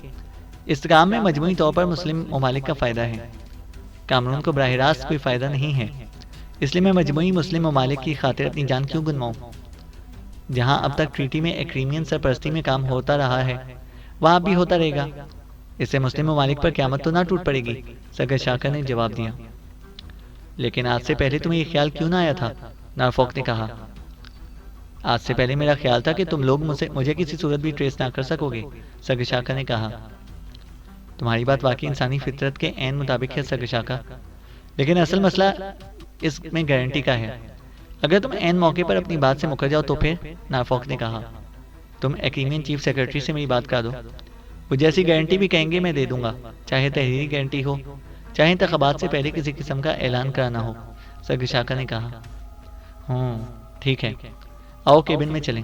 इस काम में मजमूई तौर पर मुस्लिम ममालिक का फ़ायदा है। कामरून को बराह रास्त कोई फ़ायदा नहीं है, इसलिए मैं मजमूई मुस्लिम ममालिक की खातिर अपनी जान क्यों गुनवाऊँ? जहाँ अब तक ट्रीटी में एक्रीमियन सरपरस्ती में काम होता रहा है, वहाँ भी होता रहेगा। इससे मुस्लिम ममालिक पर क़यामत तो ना टूट पड़ेगी, सर्गशाका ने जवाब दिया। लेकिन आज से पहले तुम्हें ये ख्याल क्यों ना आया था? नॉरफॉक ने कहा। आज से पहले मेरा ख्याल था कि तुम लोग मुझे किसी सूरत भी ट्रेस ना कर सकोगे, सर्गशाका ने कहा। तुम्हारी बात वाकई इंसानी फितरत के ऐन मुताबिक है सर्गशाका, लेकिन असल मसला इसमें गारंटी का है। अगर तुम ऐन मौके पर अपनी बात से मुकर जाओ तो फिर? नॉरफॉक ने कहा। तुम एक्रीमियन चीफ सेक्रेटरी से मेरी बात करा दो, वो जैसी गारंटी भी कहेंगे मैं दे दूंगा, चाहे तहरीरी गारंटी हो, चाहे इंतखाबात से पहले किसी किस्म का ऐलान कराना हो, सर्गशाका ने कहा। ठीक है, आओ केबिन में चलें,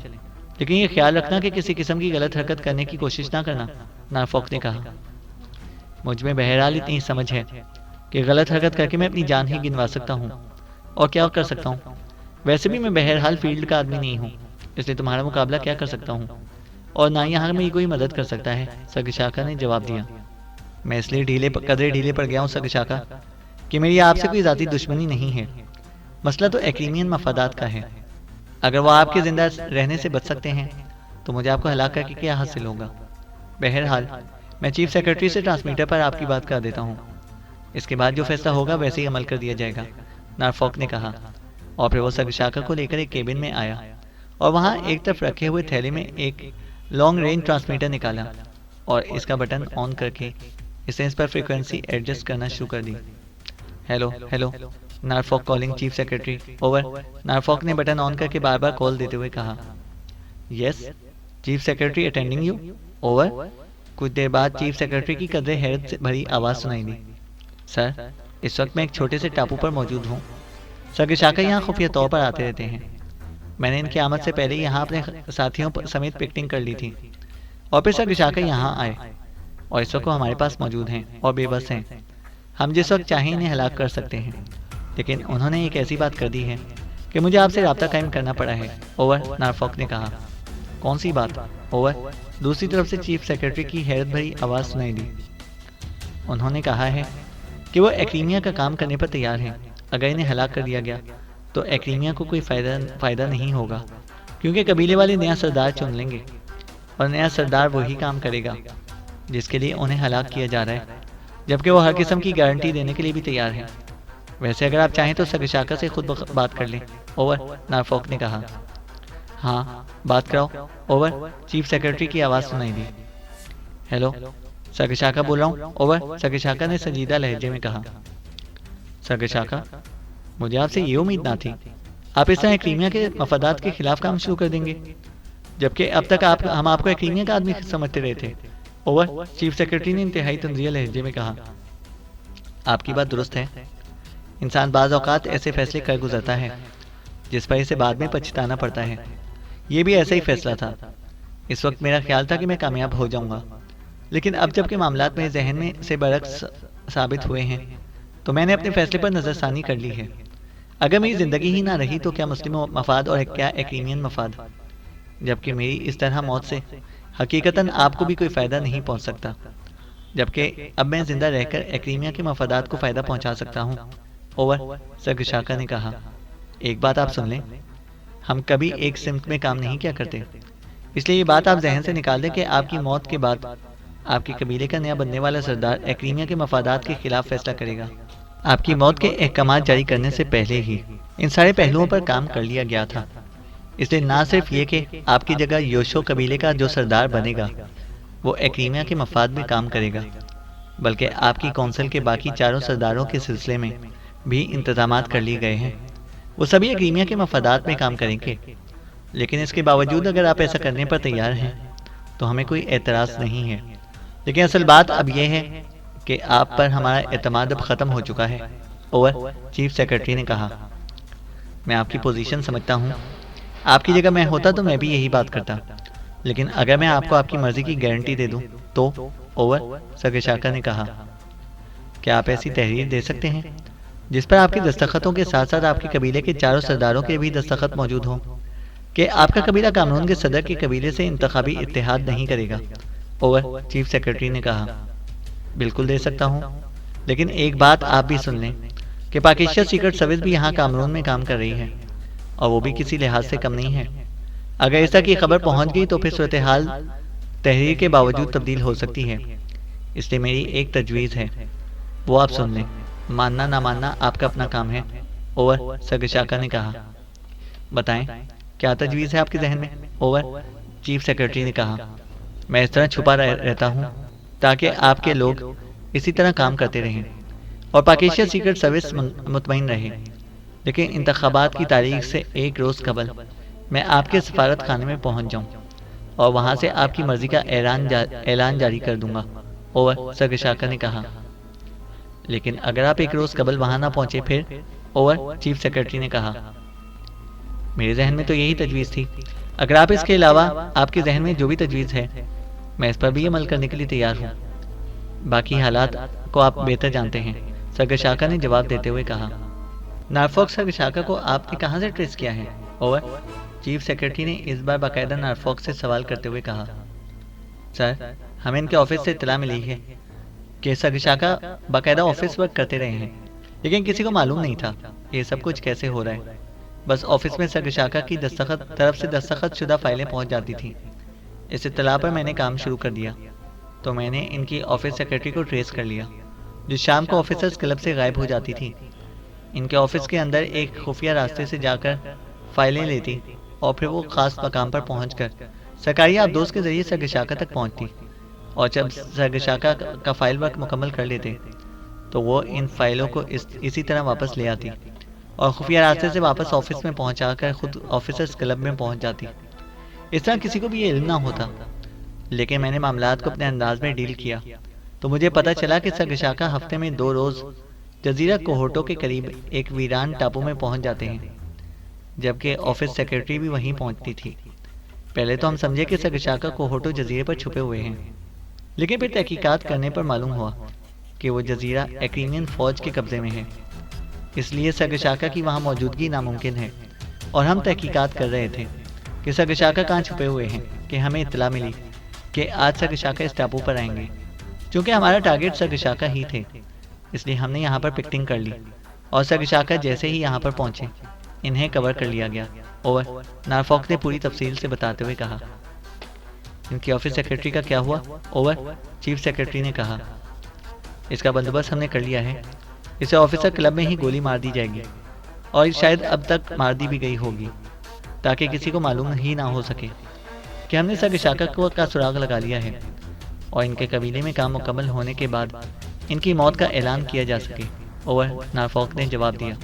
लेकिन ये ख्याल रखना कि किसी किस्म की गलत हरकत करने की कोशिश ना करना, नॉरफॉक ने कहा। मुझ में बहरहाल इतनी समझ है कि गलत हरकत करके मैं अपनी जान ही गिनवा सकता हूँ, और क्या कर सकता हूँ। वैसे भी मैं बहरहाल फील्ड का आदमी नहीं हूँ, इसलिए तुम्हारा मुकाबला क्या कर सकता हूँ, और ना यहाँ मेरी कोई मदद कर सकता है, सर्गशाका ने जवाब दिया। मैं इसलिए कदरे ढीले पड़ गया हूँ सर्गशाका, कि मेरी आपसे कोई ज़ाती दुश्मनी नहीं है। मसला तो एक्रीमियन मफादात का है। अगर वो आपके जिंदा रहने से बच सकते हैं तो मुझे आपको हलाक करके क्या हासिल होगा? बहरहाल मैं चीफ सेक्रेटरी से ट्रांसमीटर पर आपकी बात कर देता हूँ। इसके बाद जो फैसला होगा वैसे ही अमल कर दिया जाएगा, नॉरफॉक ने कहा। और फिर वो सर्गशाका को लेकर एक केबिन में आया और वहाँ एक तरफ रखे हुए थैले में एक लॉन्ग रेंज ट्रांसमीटर निकाला और इसका बटन ऑन करके इस पर फ्रीक्वेंसी एडजस्ट करना शुरू कर दी। Hello hello, Norfolk calling chief secretary, over. Norfolk ने बटन ऑन करके बार बार कॉल देते हुए कहा। Yes, chief secretary attending you, over. कुछ देर बाद चीफ सेक्रेटरी की कदरे हैरत से भरी आवाज़ सुनाई दी। सर, इस वक्त मैं एक छोटे से टापू पर मौजूद हूँ। सर्गशाका यहाँ खुफिया तौर पर आते रहते हैं। मैंने इनकी आमद से पहले यहाँ अपने साथियों समेत पिकनिक कर ली थी, और फिर सर्गशाका यहाँ आए, और इस वक्त वो हमारे पास मौजूद हैं और बेबस हैं। हम जिस वक्त चाहें इन्हें हलाक कर सकते हैं, लेकिन उन्होंने एक ऐसी बात कर दी है कि मुझे आपसे रब्ता कायम करना पड़ा है, ओवर। नॉरफॉक ने कहा। कौन सी बात, ओवर? दूसरी तरफ से चीफ सेक्रेटरी की हैरत भरी आवाज़ सुनाई दी। उन्होंने कहा है कि वो एक्रीमिया का काम करने पर तैयार हैं। अगर इन्हें हलाक कर दिया गया तो एक्रीमिया को कोई फ़ायदा नहीं होगा, क्योंकि कबीले वाले नया सरदार चुन लेंगे, और नया सरदार वही काम करेगा जिसके लिए उन्हें हलाक किया जा रहा है, जबकि वो हर किस्म की गारंटी देने के लिए भी तैयार है। वैसे अगर आप चाहें तो सर्गशाका से खुद बात कर लें, ओवर। नॉरफॉक ने कहा। हाँ, बात कराओ, ओवर। चीफ सेक्रेटरी की आवाज़ सुनाई दी। हेलो, सर्गशाका बोल रहा हूँ, ओवर। सर्गशाका ने संजीदा लहजे में कहा। सर्गशाका, मुझे आपसे ये उम्मीद ना थी। आप इस तरह एक्रीमिया के मफादात के खिलाफ काम शुरू कर देंगे, जबकि अब तक हम आपको एक्रीमिया का आदमी समझते रहे थे, ओवर। चीफ सेक्रेटरी ने इंतहाई तंजिया लहजे में कहा। आपकी बात दुरुस्त है। इंसान बाज़ औक़ात ऐसे फैसले कर गुजरता है जिस पर इसे बाद में पछताना पड़ता है। ये भी ऐसा ही फैसला था। इस वक्त मेरा ख्याल था कि मैं कामयाब हो जाऊंगा, लेकिन अब जबकि मामलात मेरे जहन में से बरक्स साबित हुए हैं तो मैंने अपने फैसले पर नज़रसानी कर ली है। अगर मेरी ज़िंदगी ही ना रही तो क्या मुस्लिम मफाद और क्या एक्रीमियन मफाद, जबकि मेरी इस तरह मौत से हकीकतन आपको भी कोई फ़ायदा नहीं पहुंच सकता, जबकि अब मैं ज़िंदा रहकर एक्रीमिया के मफादात को फ़ायदा पहुंचा सकता हूं, ओवर। सर्गशाका ने कहा। एक बात आप सुन लें, हम कभी एक सिमत में काम नहीं किया करते, इसलिए ये बात आप जहन से निकाल दें कि आपकी मौत के बाद आपके कबीले का नया बनने वाला सरदार एक्रीमिया के मफादात के खिलाफ फैसला करेगा। आपकी मौत के अहकामात जारी करने से पहले ही इन सारे पहलुओं पर काम कर लिया गया था, इसलिए ना सिर्फ ये कि आपकी जगह योशो कबीले का जो सरदार बनेगा वो एक्रीमिया के मफाद में काम करेगा, बल्कि आपकी कौंसिल के बाकी चारों सरदारों के सिलसिले में भी इंतजामात कर लिए गए हैं। वो सभी एक्रीमिया के मफादात में काम करेंगे, लेकिन इसके बावजूद अगर आप ऐसा करने पर तैयार हैं तो हमें कोई एतराज़ नहीं है। लेकिन असल बात अब यह है कि आप पर हमारा एतमाद अब ख़त्म हो चुका है, ओवर। चीफ सेक्रेटरी ने कहा। मैं आपकी पोजीशन समझता हूँ। आपकी जगह मैं होता तो मैं भी यही बात करता, लेकिन अगर मैं आपको आपकी मर्ज़ी की गारंटी दे दूँ तो ओवर, सगशाका ने कहा, क्या आप ऐसी तहरीर दे सकते हैं जिस पर आपके दस्तखतों के साथ साथ आपके कबीले के चारों सरदारों के भी दस्तखत मौजूद हों कि आपका कबीला कामरून के सदर के कबीले से इंतखाबी इत्तेहाद नहीं करेगा? ओवर, चीफ सेक्रेटरी ने कहा, बिल्कुल दे सकता हूँ, लेकिन एक बात आप भी सुन लें कि पाकिस्तान सीक्रेट सर्विस भी यहाँ कामरून में काम कर रही है, और वो भी किसी लिहाज से कम नहीं है। अगर इस तक की खबर पहुँच गई तो फिर सूरत हाल तहरीर के बावजूद तब्दील हो सकती है। इसलिए मेरी एक तजवीज़ है, वो आप सुन लें। मानना ना मानना आपका अपना काम है। ओवर, सगशाका ने कहा, बताएं क्या तजवीज़ है आपके जहन में? ओवर, चीफ सेक्रेटरी ने कहा, मैं इस तरह छुपा रहता हूँ ताकि आपके लोग इसी तरह काम करते रहें और पाकिस्तान सीक्रेट सर्विस मुतमईन रहे। लेकिन इंतखाबात की तारीख से एक रोज़ कबल मैं आपके सफारत खाने में पहुँच जाऊँ और वहाँ से आपकी मर्ज़ी का ऐलान जारी कर दूँगा। ओवर, सगशाका ने कहा, लेकिन अगर आप एक रोज़ कबल वहाँ ना पहुँचे फिर? ओवर, चीफ सेक्रेटरी ने कहा, मेरे जहन में तो यही तजवीज़ थी। अगर आप इसके अलावा आपके जहन में जो भी तजवीज़ है, मैं इस पर भी अमल करने के लिए तैयार हूँ। बाकी हालात को आप बेहतर जानते हैं, सगशाका ने जवाब देते हुए कहा। नारफॉक सगशाका को आपने कहाँ से ट्रेस किया है? ओवर, चीफ सेक्रेटरी ने इस बार बाकायदा नारफॉक से सवाल करते हुए कहा, सर, हमें इनके ऑफिस से इत्तला मिली है कि सगशाका बाकायदा ऑफिस वर्क करते रहे हैं, लेकिन किसी को मालूम नहीं था ये सब कुछ कैसे हो रहा है। बस ऑफिस में सगशाका की तरफ से दस्तखत शुदा फाइलें पहुंच जाती थीं। इस इत्तला पर मैंने काम शुरू कर दिया तो मैंने इनकी ऑफिस सेक्रेटरी को ट्रेस कर लिया, जो शाम को ऑफिसर्स क्लब से गायब हो जाती थी। इनके ऑफिस के अंदर एक खुफिया रास्ते से जाकर फाइलें लेती और फिर वो ख़ास मकाम पर पहुंचकर सरकारी आबदोज के ज़रिए सगशाका तक पहुंचती, और जब सगशाका का फाइल वर्क मुकम्मल कर लेते तो वो इन फाइलों को इसी तरह वापस ले आती और खुफिया रास्ते से वापस ऑफिस में पहुंचाकर खुद ऑफिसर्स क्लब में पहुंच जाती। इस तरह किसी को भी ये इल्म ना होता, लेकिन मैंने मामलात को अपने अंदाज में डील किया तो मुझे पता चला कि सगशाका हफ्ते में 2 रोज़ जजीरा कोहोटो के करीब एक वीरान टापू में पहुंच जाते हैं, जबकि ऑफिस सेक्रेटरी भी वहीं पहुंचती थी। पहले तो हम समझे कि सगशाका कोहोटो जजीरे पर छुपे हुए हैं, लेकिन फिर तहकीकात करने पर मालूम हुआ कि वो जजीरा एक्रीमियन फौज के कब्जे में है। इसलिए सगशाका की वहाँ मौजूदगी नामुमकिन है, और हम तहकीकात कर रहे थे कि सगशाका कहाँ छुपे हुए हैं कि हमें इत्तला मिली कि आज सगशाका इस टापू पर आएंगे। चूँकि हमारा टारगेट सगशाका ही थे, इसलिए हमने यहाँ पर पिकटिंग कर ली और सगशाका जैसे ही यहाँ पर पहुँचे इन्हें कवर कर लिया गया। ओवर, नारफॉक ने पूरी तफसील से बताते हुए कहा। इनकी ऑफिस सेक्रेटरी का क्या हुआ? ओवर, चीफ सेक्रेटरी ने कहा, इसका बंदोबस्त हमने कर लिया है। इसे ऑफिसर क्लब में ही गोली मार दी जाएगी, और शायद अब तक मार दी भी गई होगी, ताकि किसी को मालूम ही ना हो सके कि हमने सगशाका का सुराग लगा लिया है और इनके कबीले में काम मुकम्मल होने के बाद इनकी मौत का ऐलान किया जा सके। ओवर, नारफॉक ने जवाब दिया।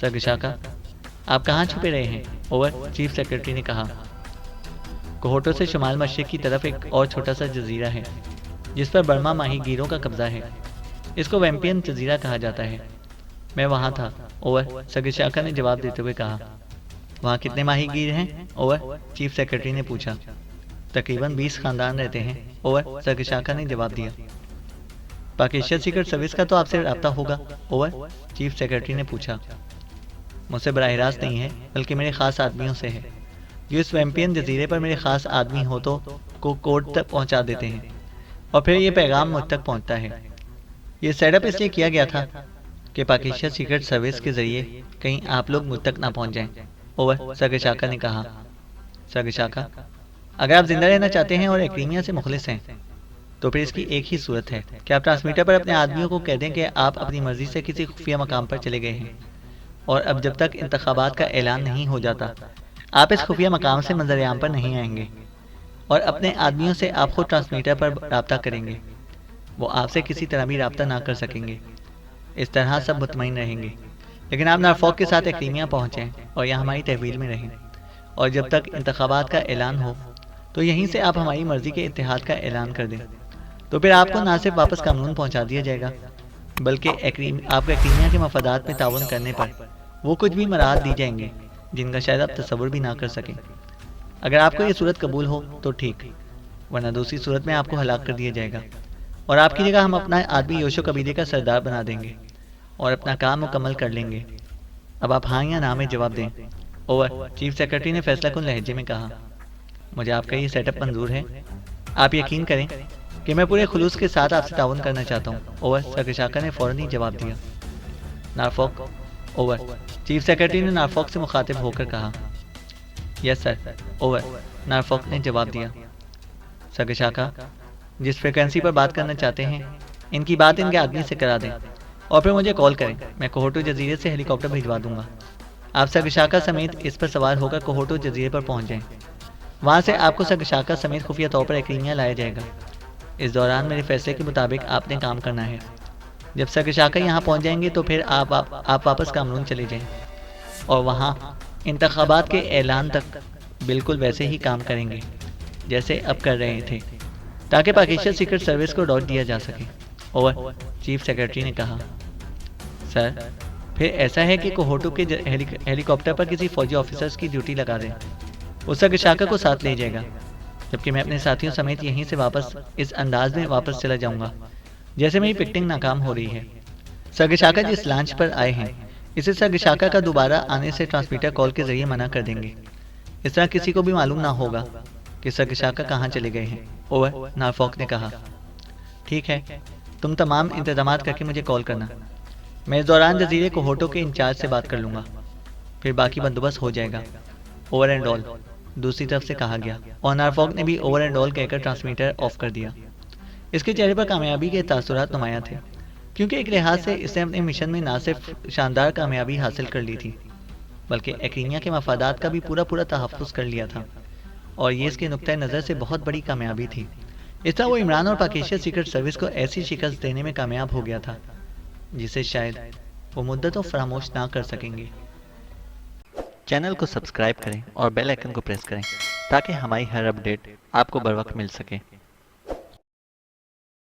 सगशाका, आप कहाँ छुपे रहे हैं? ओवर, चीफ सेक्रेटरी ने कहा, कोहोटो से शुमाल मशरिक की तरफ एक और छोटा सा जजीरा है जिस पर बर्मा माहीगीरों का कब्जा है। इसको वैम्पियन जजीरा कहा जाता है। मैं वहाँ था। ओवर, सगशाका ने जवाब देते हुए कहा। वहाँ कितने माहीगीर हैं? ओवर, चीफ सेक्रेटरी ने पूछा। तकरीबन 20 खानदान रहते हैं। ओवर, सगशाका ने जवाब दिया। पाकिस्तान सीक्रेट सर्विस का तो आपसे रब्ता होगा? ओवर, चीफ सेक्रेटरी ने पूछा। मुझसे बराह रास्त नहीं है, बल्कि मेरे ख़ास आदमियों से है, जो इस वैम्पियन जजीरे पर मेरे ख़ास आदमी हो तो को कोर्ट तक पहुँचा देते हैं और फिर ये पैगाम मुझ तक पहुँचता है। ये सेटअप इसलिए किया गया था कि पाकिस्तान सीक्रेट सर्विस के ज़रिए कहीं आप लोग मुझ तक ना पहुँच जाएं। ओवर, सगशाका ने कहा। सगशाका, अगर आप जिंदा रहना चाहते हैं और एक्रीमिया से मुखलिस हैं तो फिर इसकी एक ही सूरत है कि आप ट्रांसमीटर पर अपने आदमियों को कह दें कि आप अपनी मर्जी से किसी खुफिया मकाम पर चले गए हैं, और अब जब तक इंतखाबात का ऐलान नहीं हो जाता आप इस खुफिया मकाम से मंजर-ए-आम पर नहीं आएंगे, और अपने आदमियों से आप खुद ट्रांसमीटर पर रब्ता करेंगे। वो आपसे किसी तरह भी रब्ता ना कर सकेंगे। इस तरह सब मुतमईन रहेंगे। लेकिन आप नारफॉक के साथ एक्रीमिया पहुँचें और यहाँ हमारी तहवील में रहें, और जब तक इंतखाबात का ऐलान हो तो यहीं से आप हमारी मर्जी के इत्तेहाद का ऐलान कर दें। तो फिर आपको ना सिर्फ वापस कानून पहुँचा दिया जाएगा, बल्कि आपको एक्रीमिया के मफादात में ताउन करने पर वो कुछ भी मराहत दी जाएंगे जिनका शायद आप तसव्वुर भी ना कर सकें। अगर आपको ये सूरत कबूल हो तो ठीक, वरना दूसरी सूरत में आपको हलाक कर दिया जाएगा और आपकी जगह हम अपना आदमी योशो कबीले का सरदार बना देंगे और अपना काम मुकम्मल कर लेंगे। अब आप हाँ या ना में जवाब दें। ओवर। चीफ सेक्रेटरी ने फैसलाकुन लहजे में कहा। मुझे आपका ये सेटअप मंजूर है। आप यकीन करें कि मैं पूरे खुलूस के साथ आपसे ताउन करना चाहता हूँ। ओवर। सकशाका ने फौरन ही जवाब दिया। नारफॉक। ओवर। चीफ सेक्रेटरी ने नारफॉक से मुखातिब होकर कहा। Yes sir. ओवर। नारफॉक ने जवाब दिया। सकशाका, जिस फ्रिक्वेंसी पर बात करना चाहते हैं इनकी बात इनके आदमी से करा दें और फिर मुझे कॉल करें। मैं कोहोटो जजीरे से हेलीकॉप्टर भिजवा दूंगा। आप सकशाका समेत इस पर सवार होकर कोहोटो जजीरे पर पहुंच जाएं। वहां से आपको सकशाका समेत खुफिया तौर पर एक्रीमिया लाया जाएगा। इस दौरान मेरे फैसले के मुताबिक आपने काम करना है। जब सकशाका यहाँ पहुँच जाएंगे तो फिर आप वापस कामरून चले जाएं और वहाँ इंतखाबात के ऐलान तक बिल्कुल वैसे ही काम करेंगे जैसे अब कर रहे थे, ताकि Pakistan secret service co dot दिया जा सके। ओवर। चीफ सेक्रेटरी ने कहा। सर, फिर ऐसा है कि कोहोटो के हेलीकॉप्टर पर किसी फौजी ऑफिसर्स की ड्यूटी लगा दें। उस सकशाका को साथ ले जाएगा, जबकि मैं अपने साथियों समेत यहीं से वापस इस अंदाज में वापस चला जाऊंगा जैसे मेरी पिक्टिंग नाकाम हो रही है। सकशाका जिस लॉन्च पर आए हैं इसे सकशाका का दोबारा आने से ट्रांसमीटर कॉल के जरिए मना कर देंगे। इस तरह किसी को भी मालूम ना होगा कि सकशाका कहाँ चले गए हैं। ओवर। नारफॉक ने कहा। ठीक है, तुम तमाम इंतजामात करके मुझे कॉल करना। मैं इस दौरान जजीरे कोहोटो के इंचार्ज से बात कर लूंगा, फिर बाकी बंदोबस्त हो जाएगा। ओवर एंड ऑल, दूसरी तरफ से कहा गया और नारफॉक ने भी ओवर एंड ऑल कहकर ट्रांसमीटर ऑफ कर दिया। इसके चेहरे पर कामयाबी के तासुरात नुमाया थे, क्योंकि एक लिहाज से इसने अपने मिशन में न सिर्फ शानदार कामयाबी हासिल कर ली थी बल्कि एक्रीमिया के मफादात का भी पूरा तहफ़्फ़ुज़ कर लिया था और ये इसके नुक्ता नज़र से बहुत बड़ी कामयाबी थी। इस तरह वो इमरान और पाकिस्तान सीक्रेट सर्विस को ऐसी शिकस्त देने में कामयाब हो गया था जिसे शायद वो मुद्दतों फरामोश ना कर सकेंगे। चैनल को सब्सक्राइब करें और बेल आइकन को प्रेस करें ताकि हमारी हर अपडेट आपको बर वक्त मिल सके।